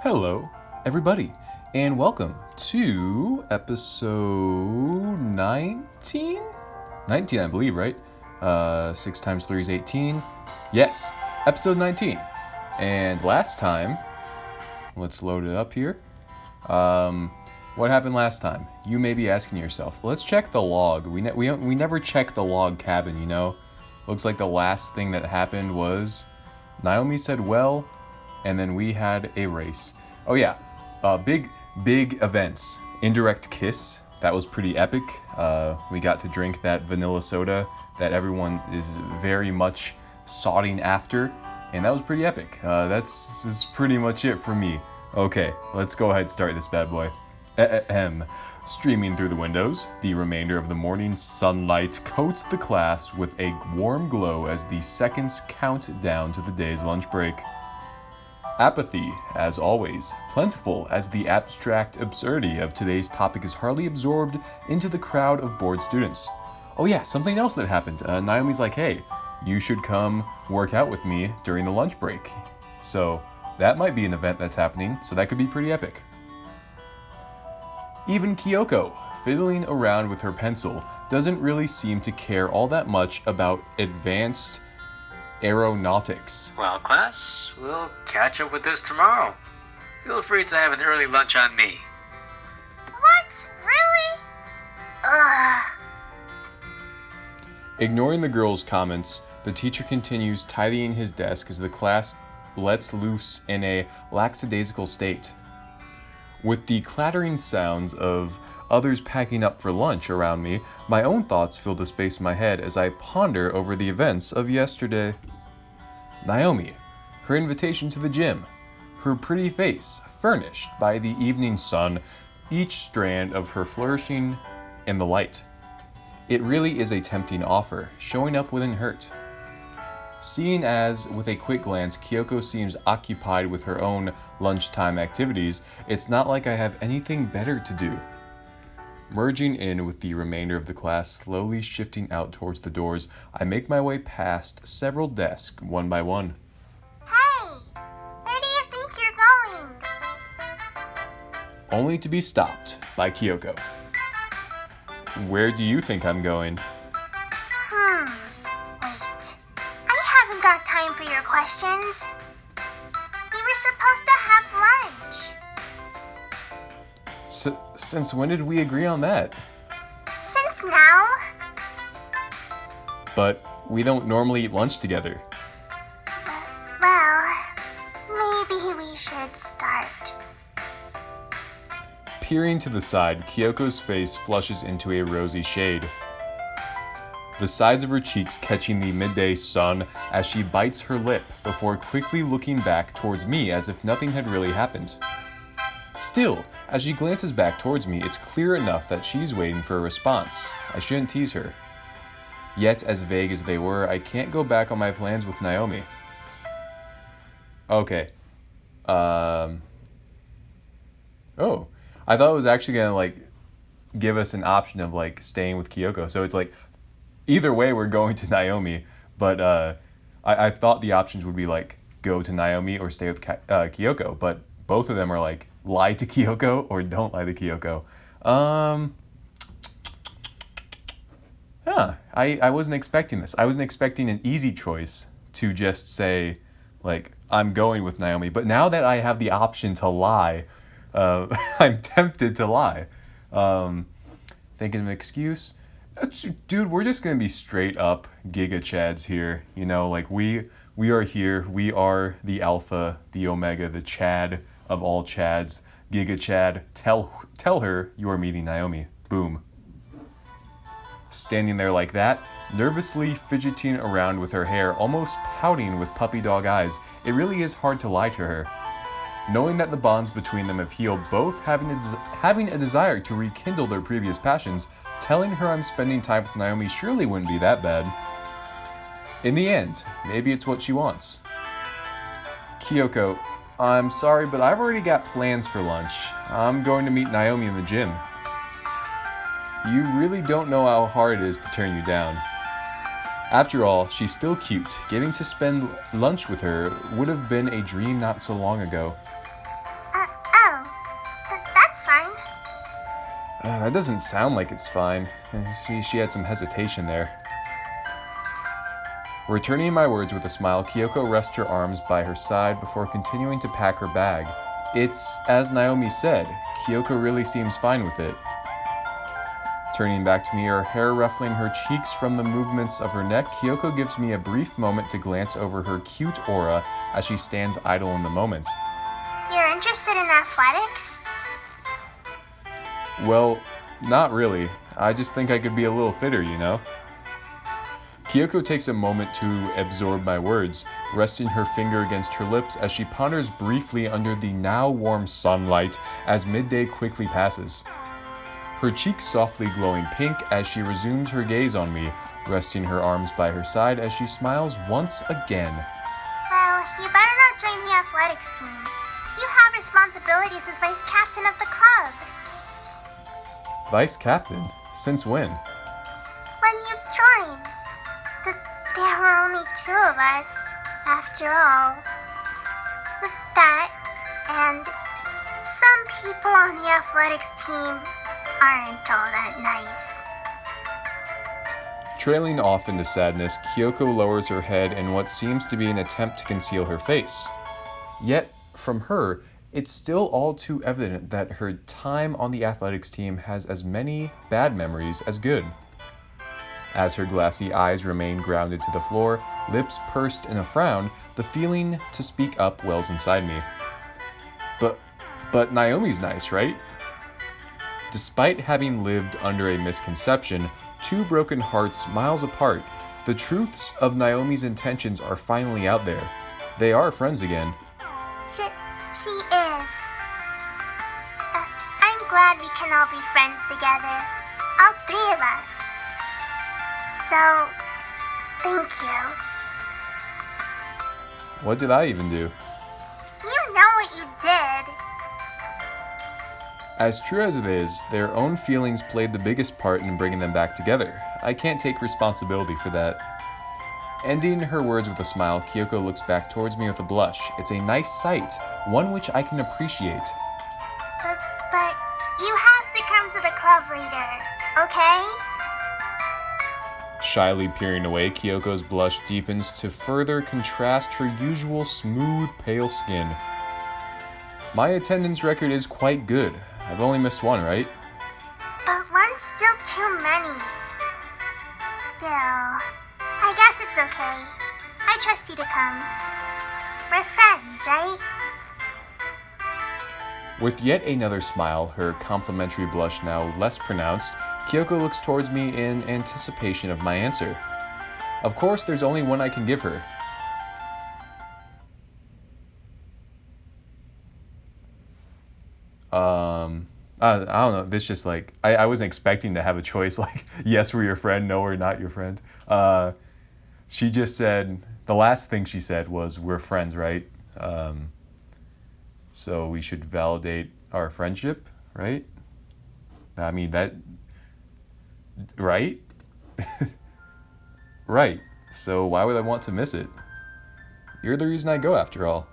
Hello, everybody, and welcome to episode 19? 19, I believe, right? 6 times 3 is 18. Yes, episode 19. And last time, let's load it up here. What happened last time? You may be asking yourself. Let's check the log. We never check the log cabin, you know? Looks like the last thing that happened was Naomi said, well, and then we had a race. Oh yeah, big events. Indirect kiss, that was pretty epic. We got to drink that vanilla soda that everyone is very much soughting after, and that was pretty epic. That's pretty much it for me. Okay, let's go ahead and start this bad boy. Streaming through the windows, the remainder of the morning sunlight coats the class with a warm glow as the seconds count down to the day's lunch break. Apathy, as always, plentiful as the abstract absurdity of today's topic is hardly absorbed into the crowd of bored students. Oh yeah, something else that happened. Naomi's like, hey, you should come work out with me during the lunch break. So that might be an event that's happening, so that could be pretty epic. Even Kyoko, fiddling around with her pencil, doesn't really seem to care all that much about advanced aeronautics. Well, class, we'll catch up with this tomorrow. Feel free to have an early lunch on me. What? Really? Ugh. Ignoring the girl's comments, the teacher continues tidying his desk as the class lets loose in a lackadaisical state. With the clattering sounds of others packing up for lunch around me, my own thoughts fill the space in my head as I ponder over the events of yesterday. Naomi, her invitation to the gym, her pretty face furnished by the evening sun, each strand of her flourishing in the light. It really is a tempting offer, showing up wouldn't hurt. Seeing as, with a quick glance, Kyoko seems occupied with her own lunchtime activities, it's not like I have anything better to do. Merging in with the remainder of the class, slowly shifting out towards the doors, I make my way past several desks, one by one. Hey, where do you think you're going? Only to be stopped by Kyoko. Where do you think I'm going? Wait. I haven't got time for your questions. We were supposed to have lunch. Since when did we agree on that? Since now? But we don't normally eat lunch together. Well, maybe we should start. Peering to the side, Kyoko's face flushes into a rosy shade. The sides of her cheeks catching the midday sun as she bites her lip before quickly looking back towards me as if nothing had really happened. Still, as she glances back towards me, it's clear enough that she's waiting for a response. I shouldn't tease her. Yet, as vague as they were, I can't go back on my plans with Naomi. Okay. Oh. I thought it was actually gonna, give us an option of, staying with Kyoko. So it's either way, we're going to Naomi. But, I thought the options would be, go to Naomi or stay with Kyoko. But both of them are, lie to Kyoko or don't lie to Kyoko. I wasn't expecting this. I wasn't expecting an easy choice to just say, I'm going with Naomi. But now that I have the option to lie, I'm tempted to lie. Thinking of an excuse. Dude, we're just going to be straight up Giga Chads here. You know, we are here. We are the Alpha, the Omega, the Chad of all Chads. Giga Chad, tell her you are meeting Naomi. Boom. Standing there like that, nervously fidgeting around with her hair, almost pouting with puppy dog eyes, it really is hard to lie to her. Knowing that the bonds between them have healed, both having a desire to rekindle their previous passions, telling her I'm spending time with Naomi surely wouldn't be that bad. In the end, maybe it's what she wants. Kyoko, I'm sorry, but I've already got plans for lunch. I'm going to meet Naomi in the gym. You really don't know how hard it is to turn you down. After all, she's still cute. Getting to spend lunch with her would have been a dream not so long ago. That doesn't sound like it's fine. She had some hesitation there. Returning my words with a smile, Kyoko rests her arms by her side before continuing to pack her bag. It's, as Naomi said, Kyoko really seems fine with it. Turning back to me, her hair ruffling her cheeks from the movements of her neck, Kyoko gives me a brief moment to glance over her cute aura as she stands idle in the moment. You're interested in athletics? Well, not really. I just think I could be a little fitter, you know? Kyoko takes a moment to absorb my words, resting her finger against her lips as she ponders briefly under the now warm sunlight as midday quickly passes. Her cheeks softly glowing pink as she resumes her gaze on me, resting her arms by her side as she smiles once again. Well, you better not join the athletics team. You have responsibilities as vice captain of the club. Vice captain? Since when? When you joined. There were only 2 of us, after all. That, and some people on the athletics team aren't all that nice. Trailing off into sadness, Kyoko lowers her head in what seems to be an attempt to conceal her face. Yet, from her, it's still all too evident that her time on the athletics team has as many bad memories as good. As her glassy eyes remain grounded to the floor, lips pursed in a frown, the feeling to speak up wells inside me. But Naomi's nice, right? Despite having lived under a misconception, 2 broken hearts miles apart, the truths of Naomi's intentions are finally out there. They are friends again. She is. I'm glad we can all be friends together. All 3 of us. So, thank you. What did I even do? You know what you did. As true as it is, their own feelings played the biggest part in bringing them back together. I can't take responsibility for that. Ending her words with a smile, Kyoko looks back towards me with a blush. It's a nice sight, one which I can appreciate. But you have to come to the club later, okay? Shyly peering away, Kyoko's blush deepens to further contrast her usual smooth, pale skin. My attendance record is quite good. I've only missed 1, right? But 1's still too many. Still, I guess it's okay. I trust you to come. We're friends, right? With yet another smile, her complimentary blush now less pronounced, Kyoko looks towards me in anticipation of my answer. Of course, there's only one I can give her. I don't know. This just like, I wasn't expecting to have a choice like, yes, we're your friend, no, we're not your friend. She just said, the last thing she said was, we're friends, right? So we should validate our friendship, right? I mean, that, right? Right. So why would I want to miss it? You're the reason I go, after all.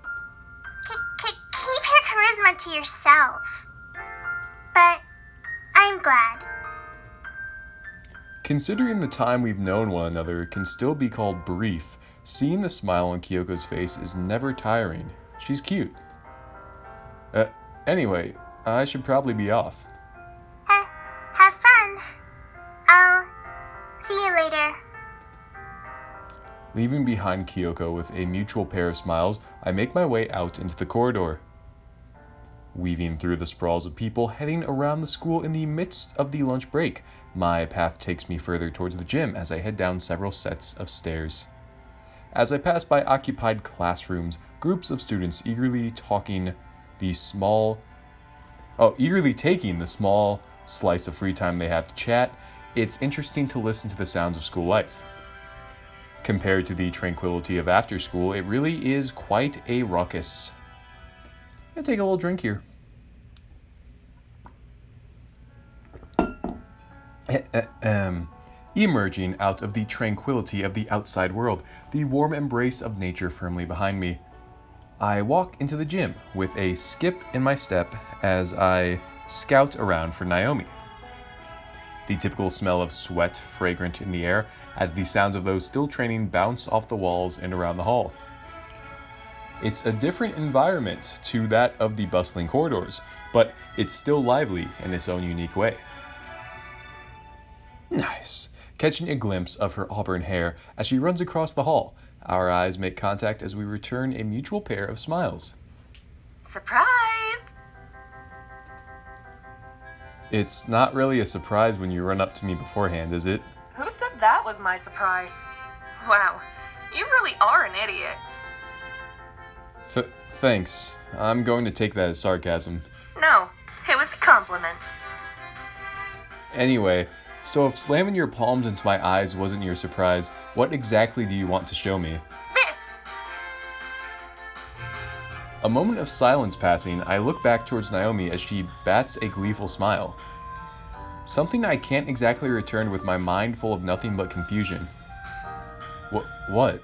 Keep your charisma to yourself. But I'm glad. Considering the time we've known one another can still be called brief, seeing the smile on Kyoko's face is never tiring. She's cute. Anyway, I should probably be off. Have fun. I'll see you later. Leaving behind Kyoko with a mutual pair of smiles, I make my way out into the corridor. Weaving through the sprawls of people heading around the school in the midst of the lunch break, my path takes me further towards the gym as I head down several sets of stairs. As I pass by occupied classrooms, groups of students eagerly taking the small slice of free time they have to chat, it's interesting to listen to the sounds of school life. Compared to the tranquility of after school, it really is quite a ruckus. I'll take a little drink here. Emerging out of the tranquility of the outside world, the warm embrace of nature firmly behind me, I walk into the gym with a skip in my step as I scout around for Naomi. the typical smell of sweat fragrant in the air as the sounds of those still training bounce off the walls and around the hall. It's a different environment to that of the bustling corridors, but it's still lively in its own unique way. Nice. Catching a glimpse of her auburn hair as she runs across the hall, our eyes make contact as we return a mutual pair of smiles. Surprise! It's not really a surprise when you run up to me beforehand, is it? Who said that was my surprise? Wow, you really are an idiot. Thanks. I'm going to take that as sarcasm. No, it was a compliment. Anyway, so if slamming your palms into my eyes wasn't your surprise, what exactly do you want to show me? This! A moment of silence passing, I look back towards Naomi as she bats a gleeful smile. Something I can't exactly return with my mind full of nothing but confusion. What?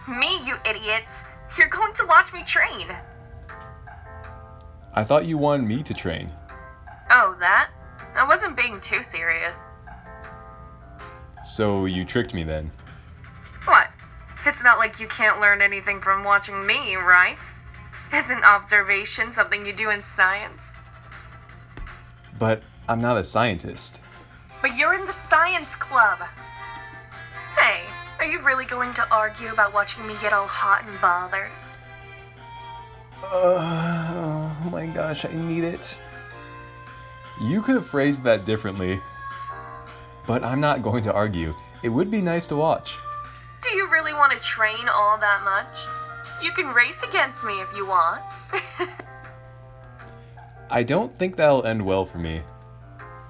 Me, you idiots! You're going to watch me train! I thought you wanted me to train. Oh, that? I wasn't being too serious. So you tricked me then. What? It's not like you can't learn anything from watching me, right? Isn't observation something you do in science? But I'm not a scientist. But you're in the science club. Hey, are you really going to argue about watching me get all hot and bothered? Oh my gosh, I need it. You could have phrased that differently. But I'm not going to argue. It would be nice to watch. Do you really want to train all that much? You can race against me if you want. I don't think that'll end well for me.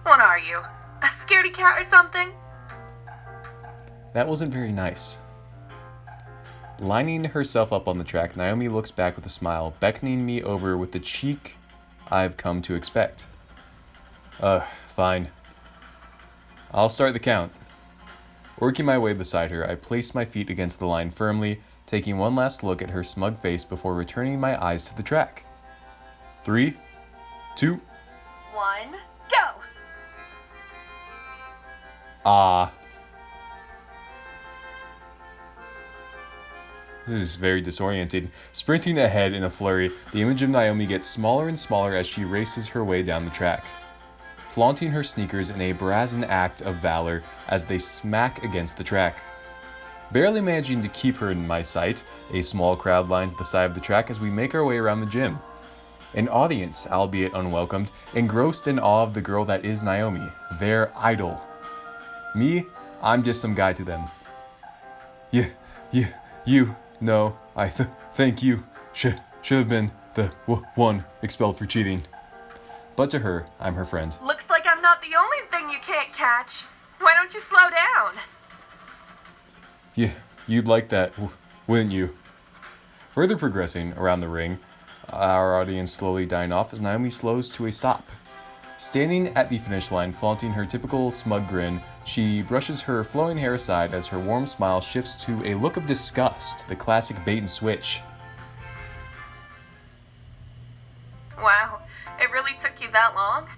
What are you? A scaredy cat or something? That wasn't very nice. Lining herself up on the track, Naomi looks back with a smile, beckoning me over with the cheek I've come to expect. Fine. I'll start the count. Working my way beside her, I place my feet against the line firmly, taking one last look at her smug face before returning my eyes to the track. 3, 2, 1, go! Ah. This is very disorienting. Sprinting ahead in a flurry, the image of Naomi gets smaller and smaller as she races her way down the track, flaunting her sneakers in a brazen act of valor as they smack against the track. Barely managing to keep her in my sight, a small crowd lines the side of the track as we make our way around the gym. An audience, albeit unwelcomed, engrossed in awe of the girl that is Naomi, their idol. Me, I'm just some guy to them. No, I think you should have been the one expelled for cheating. But to her, I'm her friend. Looks like I'm not the only thing you can't catch. Why don't you slow down? Yeah, you'd like that, wouldn't you? Further progressing around the ring, our audience slowly dying off as Naomi slows to a stop. Standing at the finish line, flaunting her typical smug grin, she brushes her flowing hair aside as her warm smile shifts to a look of disgust, the classic bait and switch. Wow, it really took you that long?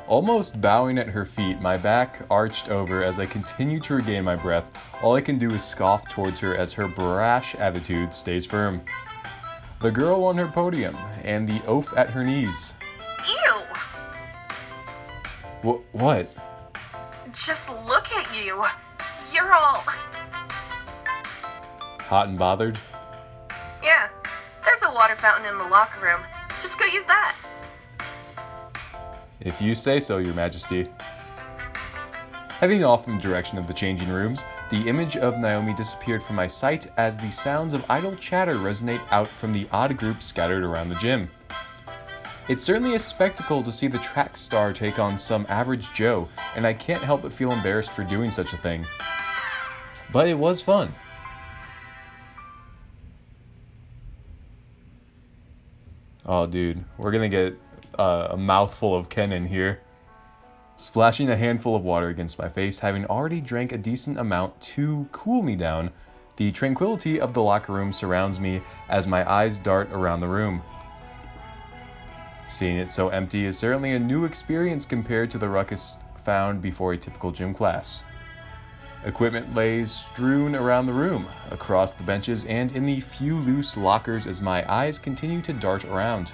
Almost bowing at her feet, my back arched over as I continue to regain my breath. All I can do is scoff towards her as her brash attitude stays firm. The girl on her podium, and the oaf at her knees. Ew! What? Just look at you. You're all... Hot and bothered? Yeah, there's a water fountain in the locker room. Just go use that. If you say so, Your Majesty. Heading off in the direction of the changing rooms, the image of Naomi disappeared from my sight as the sounds of idle chatter resonate out from the odd groups scattered around the gym. It's certainly a spectacle to see the track star take on some average Joe, and I can't help but feel embarrassed for doing such a thing. But it was fun. Oh, dude, we're gonna get a mouthful of Ken in here. Splashing a handful of water against my face, having already drank a decent amount to cool me down, the tranquility of the locker room surrounds me as my eyes dart around the room. Seeing it so empty is certainly a new experience compared to the ruckus found before a typical gym class. Equipment lays strewn around the room, across the benches, and in the few loose lockers as my eyes continue to dart around.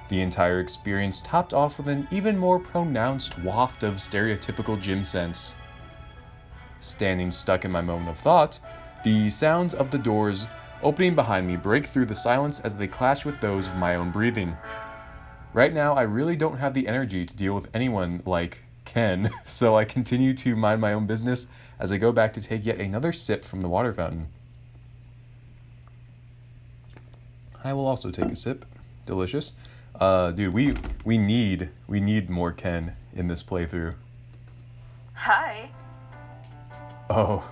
The entire experience topped off with an even more pronounced waft of stereotypical gym sense. Standing stuck in my moment of thought, the sounds of the doors opening behind me break through the silence as they clash with those of my own breathing. Right now, I really don't have the energy to deal with anyone like Ken, so I continue to mind my own business as I go back to take yet another sip from the water fountain. I will also take a sip. Delicious. Dude, we need more Ken in this playthrough. Hi. Oh.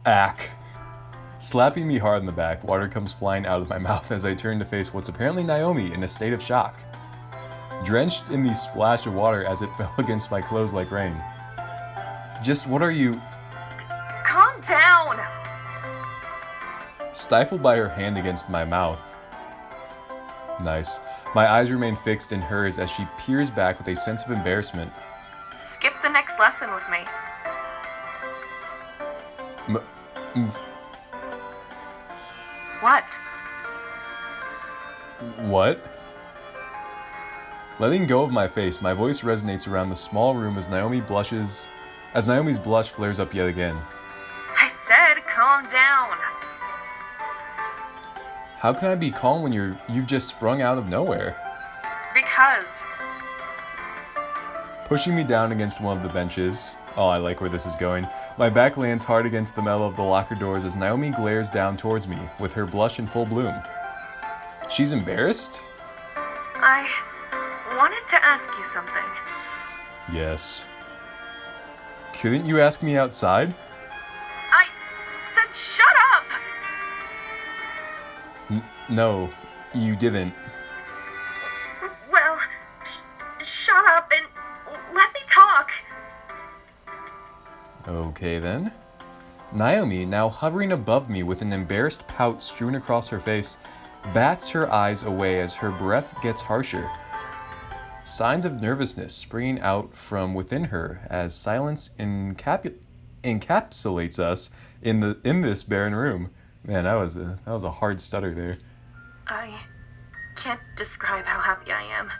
Ack. Slapping me hard in the back, water comes flying out of my mouth as I turn to face what's apparently Naomi in a state of shock. Drenched in the splash of water as it fell against my clothes like rain. Just what are you... Calm down! Stifled by her hand against my mouth. Nice. My eyes remain fixed in hers as she peers back with a sense of embarrassment. Skip the next lesson with me. What? What? Letting go of my face, my voice resonates around the small room as Naomi's blush flares up yet again. I said calm down. How can I be calm when you've just sprung out of nowhere? Because. Pushing me down against one of the benches. Oh, I like where this is going. My back lands hard against the metal of the locker doors as Naomi glares down towards me, with her blush in full bloom. She's embarrassed? I wanted to ask you something. Yes. Couldn't you ask me outside? I said shut up! No, you didn't. Well, shut up and let me talk. Okay then. Naomi, now hovering above me with an embarrassed pout strewn across her face, bats her eyes away as her breath gets harsher. Signs of nervousness springing out from within her as silence encapsulates us in this barren room. Man, that was a hard stutter there. I can't describe how happy I am.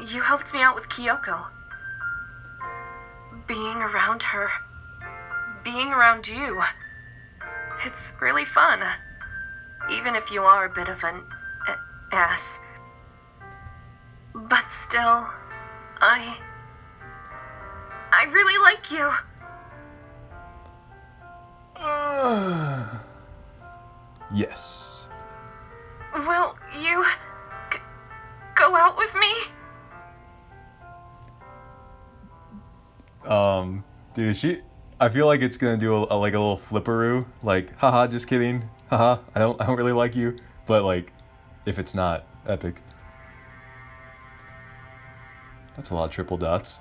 You helped me out with Kyoko. Being around her, being around you, it's really fun. Even if you are a bit of an ass. But still, I really like you. Yes. Will you go out with me? Dude, I feel like it's gonna do a little flipperoo, like, haha, just kidding, haha, I don't really like you, but like, if it's not, epic. That's a lot of triple dots.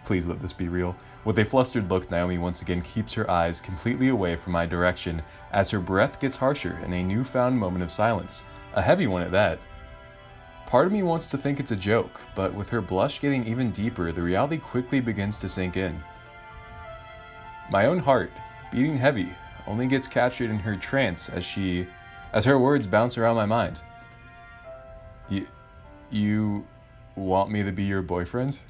Please let this be real. With a flustered look, Naomi once again keeps her eyes completely away from my direction as her breath gets harsher in a newfound moment of silence, a heavy one at that. Part of me wants to think it's a joke, but with her blush getting even deeper, the reality quickly begins to sink in. My own heart, beating heavy, only gets captured in her trance as her words bounce around my mind. You want me to be your boyfriend?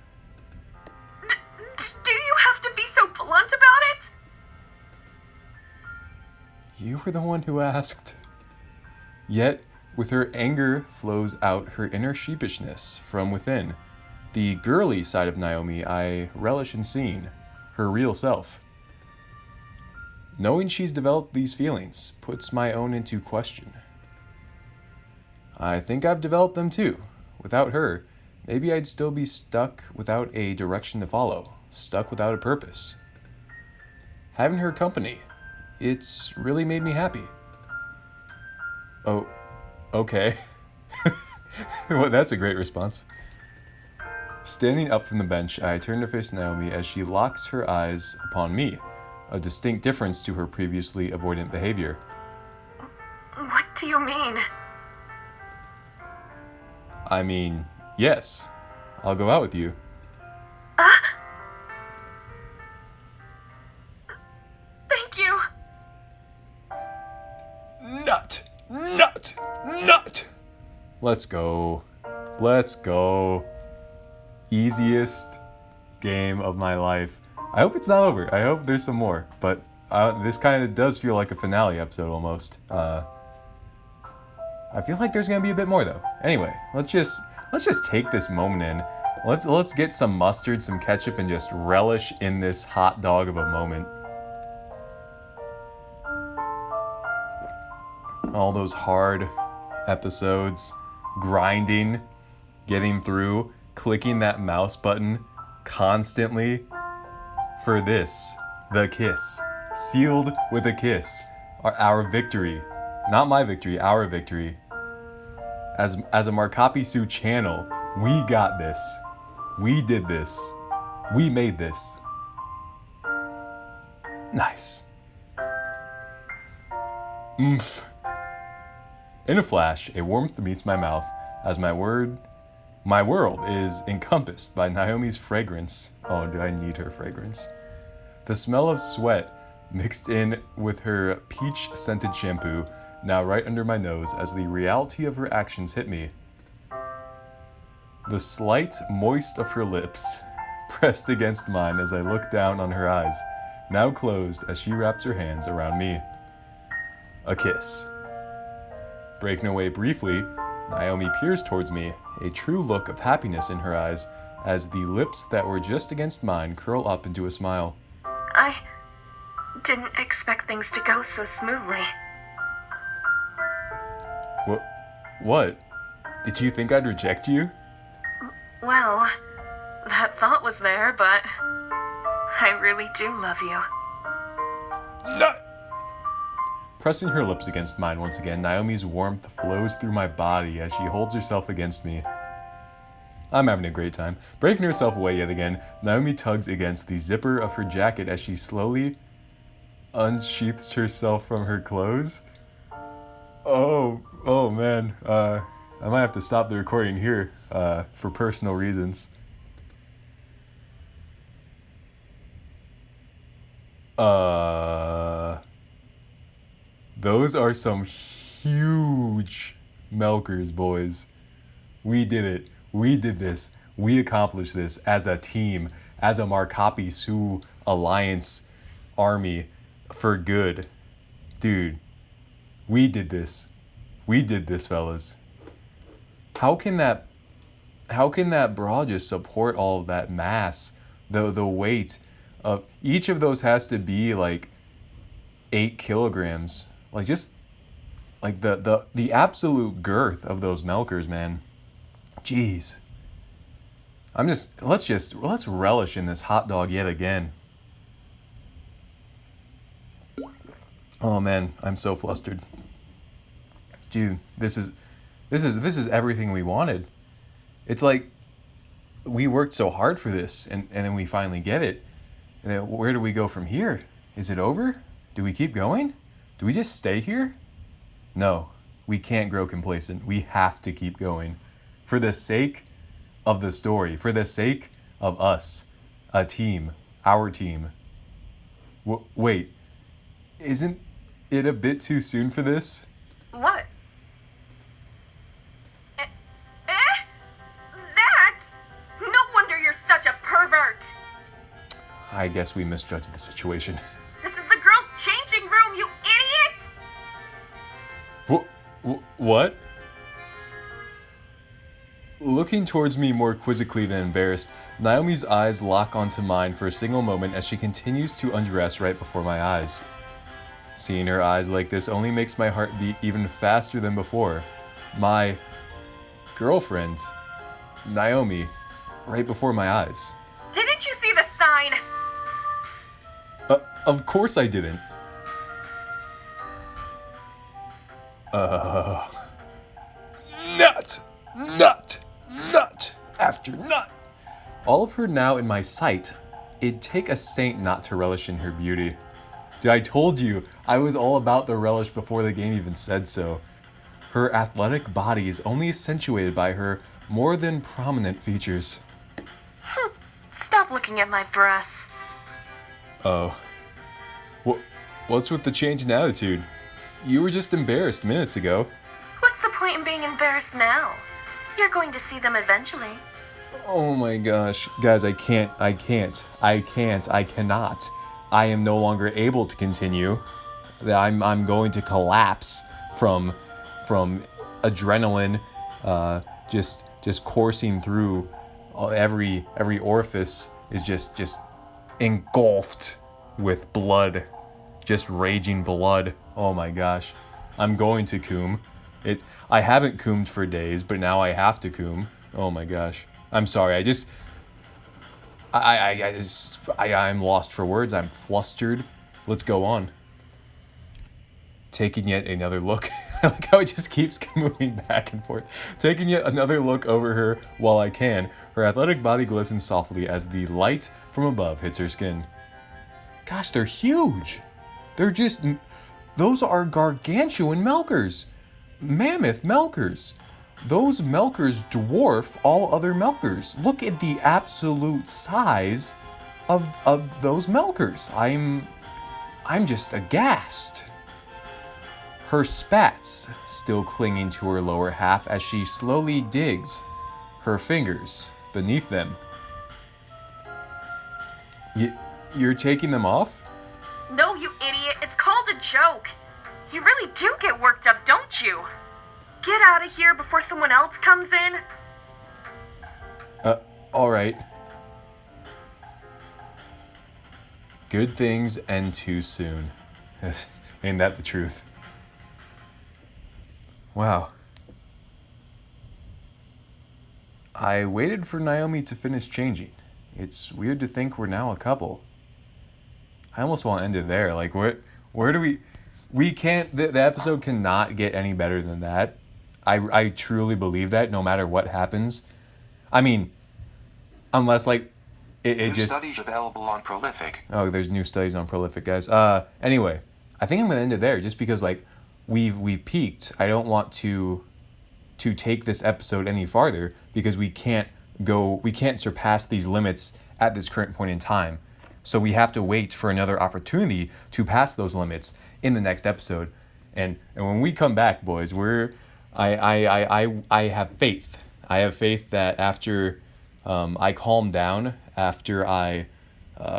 Do you have to be so blunt about it? You were the one who asked. Yet, with her anger flows out her inner sheepishness from within, the girly side of Naomi I relish in seeing, her real self. Knowing she's developed these feelings puts my own into question. I think I've developed them too. Without her, maybe I'd still be stuck without a direction to follow, stuck without a purpose. Having her company, it's really made me happy. Oh, okay. Well, that's a great response. Standing up from the bench, I turn to face Naomi as she locks her eyes upon me, a distinct difference to her previously avoidant behavior. do you mean? I mean, yes. I'll go out with you. Thank you. Nut! Let's go. Easiest game of my life. I hope it's not over. I hope there's some more. But this kind of does feel like a finale episode almost. I feel like there's gonna be a bit more though. Anyway, let's just take this moment in. Let's get some mustard, some ketchup, and just relish in this hot dog of a moment. All those hard episodes, grinding, getting through, clicking that mouse button constantly for this, the kiss, sealed with a kiss, our victory, not my victory, our victory. As a Markapisu channel, we got this, we did this, we made this. Nice. Oomph. In a flash, a warmth meets my mouth as my world is encompassed by Naomi's fragrance. Oh, do I need her fragrance? The smell of sweat mixed in with her peach-scented shampoo, now right under my nose as the reality of her actions hit me. The slight moist of her lips pressed against mine as I looked down on her eyes, now closed as she wraps her hands around me. A kiss. Breaking away briefly, Naomi peers towards me, a true look of happiness in her eyes, as the lips that were just against mine curl up into a smile. I didn't expect things to go so smoothly. What? Did you think I'd reject you? Well, that thought was there, but I really do love you. No! Pressing her lips against mine once again, Naomi's warmth flows through my body as she holds herself against me. I'm having a great time. Breaking herself away yet again, Naomi tugs against the zipper of her jacket as she slowly unsheaths herself from her clothes. Oh man. I might have to stop the recording here for personal reasons. Those are some huge milkers, boys. We did it. We did this. We accomplished this as a team, as a Markapisu Alliance army for good. Dude, we did this. We did this, fellas. How can that bra just support all of that mass? The weight of each of those has to be like 8 kilograms. Like just like the absolute girth of those milkers, man. Jeez. Let's relish in this hot dog yet again. Oh man, I'm so flustered. Dude, this is everything we wanted. It's like we worked so hard for this and then we finally get it. And then where do we go from here? Is it over? Do we keep going? Do we just stay here? No, we can't grow complacent. We have to keep going. For the sake of the story, for the sake of us, a team, our team. Wait, isn't it a bit too soon for this? What? That? No wonder you're such a pervert! I guess we misjudged the situation. This is the girls' changing room, you idiot! What? Looking towards me more quizzically than embarrassed, Naomi's eyes lock onto mine for a single moment as she continues to undress right before my eyes. Seeing her eyes like this only makes my heart beat even faster than before. My girlfriend, Naomi, right before my eyes. Didn't you see the sign? Of course I didn't. Nut after nut. All of her now in my sight. It'd take a saint not to relish in her beauty. Dude, I told you, I was all about the relish before the game even said so. Her athletic body is only accentuated by her more than prominent features. Stop looking at my breasts. Oh. What's with the change in attitude? You were just embarrassed minutes ago. What's the point in being embarrassed now? You're going to see them eventually. Oh my gosh. Guys, I cannot. I am no longer able to continue. I'm going to collapse from adrenaline just coursing through. Every orifice is just engulfed with blood, just raging blood. Oh my gosh. I'm going to coom. I haven't coomed for days, but now I have to coom. Oh my gosh. I'm sorry. I'm lost for words. I'm flustered. Let's go on. Taking yet another look. I like how it just keeps moving back and forth. Taking yet another look over her while I can. Her athletic body glistens softly as the light from above hits her skin. Gosh, they're huge. Those are gargantuan milkers. Mammoth milkers. Those milkers dwarf all other milkers. Look at the absolute size of those milkers. I'm just aghast. Her spats still clinging to her lower half as she slowly digs her fingers beneath them. You're taking them off? No, you idiot. It's called a joke. You really do get worked up, don't you? Get out of here before someone else comes in. Alright. Good things end too soon. Ain't that the truth? Wow. I waited for Naomi to finish changing. It's weird to think we're now a couple. I almost want to end it there. Like, where do we can't, the episode cannot get any better than that. I truly believe that no matter what happens. I mean, unless like it just... Studies available on Prolific. Oh, there's new studies on Prolific, guys. Anyway, I think I'm going to end it there just because like we've peaked. I don't want to take this episode any farther because we can't surpass these limits at this current point in time. So we have to wait for another opportunity to pass those limits in the next episode. And when we come back, boys, I have faith. I have faith that after I calm down, after I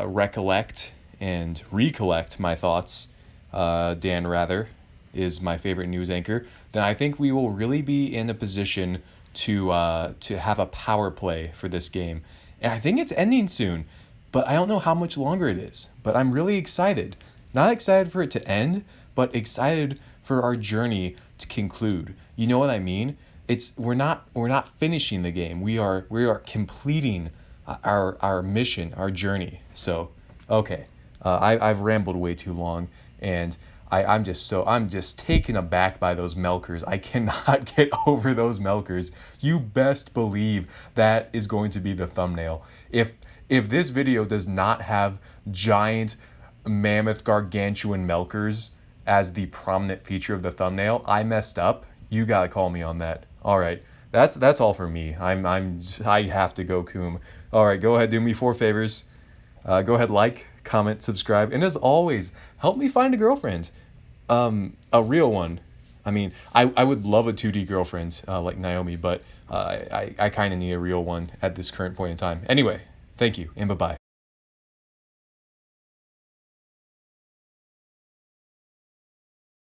recollect and recollect my thoughts, Dan Rather is my favorite news anchor, then I think we will really be in a position to have a power play for this game. And I think it's ending soon, but I don't know how much longer it is. But I'm really excited. Not excited for it to end, but excited for our journey to conclude. You know what I mean? We're not finishing the game. We are completing our mission, our journey. So, okay. I've rambled way too long, and I'm just taken aback by those milkers. I cannot get over those milkers. You best believe that is going to be the thumbnail. If this video does not have giant, mammoth, gargantuan milkers as the prominent feature of the thumbnail, I messed up. You gotta call me on that. All right, that's all for me. I have to go coom. All right, go ahead, do me 4 favors. Go ahead, like, comment, subscribe, and as always, help me find a girlfriend. A real one. I mean, I would love a 2D girlfriend like Naomi, but I kind of need a real one at this current point in time. Anyway, thank you, and bye-bye.